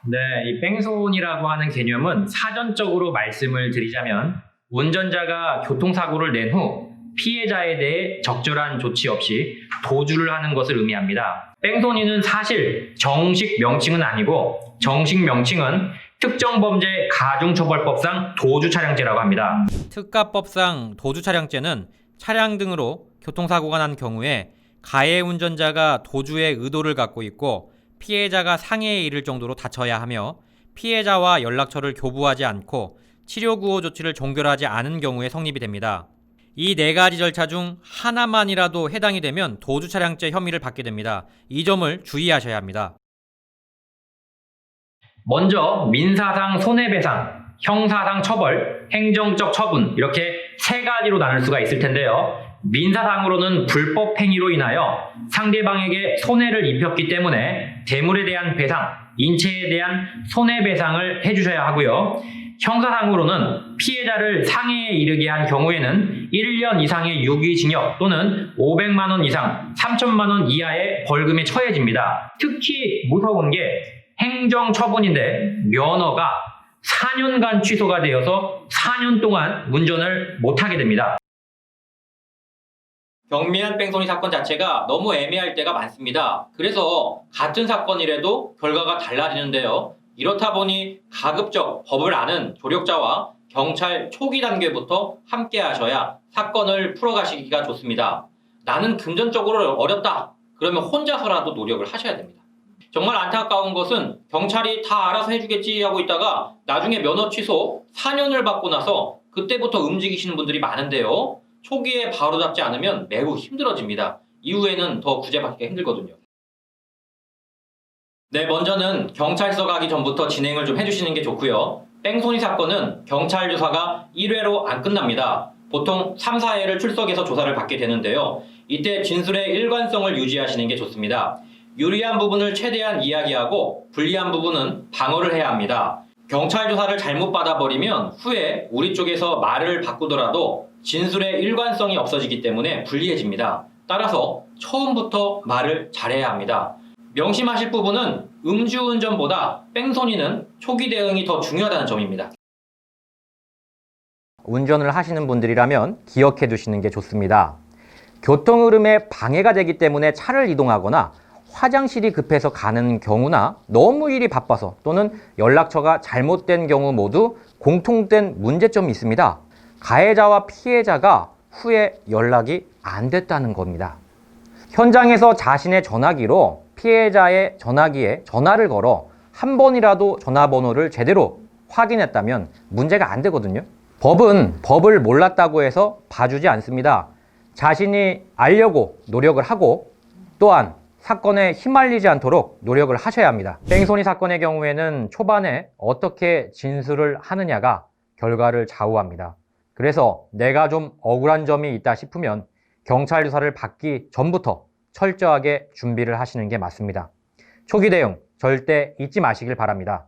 네, 이 뺑소니라고 하는 개념은 사전적으로 말씀을 드리자면 운전자가 교통사고를 낸 후 피해자에 대해 적절한 조치 없이 도주를 하는 것을 의미합니다. 뺑소니는 사실 정식 명칭은 아니고 정식 명칭은 특정범죄 가중처벌법상 도주차량죄라고 합니다. 특가법상 도주차량죄는 차량 등으로 교통사고가 난 경우에 가해 운전자가 도주의 의도를 갖고 있고 피해자가 상해에 이를 정도로 다쳐야 하며 피해자와 연락처를 교부하지 않고 치료구호 조치를 종결하지 않은 경우에 성립이 됩니다. 이 네 가지 절차 중 하나만이라도 해당이 되면 도주차량죄 혐의를 받게 됩니다. 이 점을 주의하셔야 합니다. 먼저 민사상 손해배상, 형사상 처벌, 행정적 처분 이렇게 세 가지로 나눌 수가 있을 텐데요. 민사상으로는 불법 행위로 인하여 상대방에게 손해를 입혔기 때문에 재물에 대한 배상, 인체에 대한 손해배상을 해주셔야 하고요. 형사상으로는 피해자를 상해에 이르게 한 경우에는 1년 이상의 유기징역 또는 500만 원 이상 3천만 원 이하의 벌금에 처해집니다. 특히 무서운 게 행정처분인데 면허가 4년간 취소가 되어서 4년 동안 운전을 못하게 됩니다. 경미한 뺑소니 사건 자체가 너무 애매할 때가 많습니다. 그래서 같은 사건이라도 결과가 달라지는데요. 이렇다 보니 가급적 법을 아는 조력자와 경찰 초기 단계부터 함께 하셔야 사건을 풀어가시기가 좋습니다. 나는 금전적으로 어렵다. 그러면 혼자서라도 노력을 하셔야 됩니다. 정말 안타까운 것은 경찰이 다 알아서 해주겠지 하고 있다가 나중에 면허 취소 4년을 받고 나서 그때부터 움직이시는 분들이 많은데요. 초기에 바로 잡지 않으면 매우 힘들어집니다. 이후에는 더 구제받기가 힘들거든요. 네, 먼저는 경찰서 가기 전부터 진행을 좀 해주시는 게 좋고요. 뺑소니 사건은 경찰 조사가 1회로 안 끝납니다. 보통 3, 4회를 출석해서 조사를 받게 되는데요. 이때 진술의 일관성을 유지하시는 게 좋습니다. 유리한 부분을 최대한 이야기하고 불리한 부분은 방어를 해야 합니다. 경찰 조사를 잘못 받아버리면 후에 우리 쪽에서 말을 바꾸더라도 진술의 일관성이 없어지기 때문에 불리해집니다. 따라서 처음부터 말을 잘해야 합니다. 명심하실 부분은 음주운전보다 뺑소니는 초기 대응이 더 중요하다는 점입니다. 운전을 하시는 분들이라면 기억해 두시는 게 좋습니다. 교통 흐름에 방해가 되기 때문에 차를 이동하거나 화장실이 급해서 가는 경우나 너무 일이 바빠서 또는 연락처가 잘못된 경우 모두 공통된 문제점이 있습니다. 가해자와 피해자가 후에 연락이 안 됐다는 겁니다. 현장에서 자신의 전화기로 피해자의 전화기에 전화를 걸어 한 번이라도 전화번호를 제대로 확인했다면 문제가 안 되거든요. 법은 법을 몰랐다고 해서 봐주지 않습니다. 자신이 알려고 노력을 하고 또한 사건에 휘말리지 않도록 노력을 하셔야 합니다. 뺑소니 사건의 경우에는 초반에 어떻게 진술을 하느냐가 결과를 좌우합니다. 그래서 내가 좀 억울한 점이 있다 싶으면 경찰 조사를 받기 전부터 철저하게 준비를 하시는 게 맞습니다. 초기 대응 절대 잊지 마시길 바랍니다.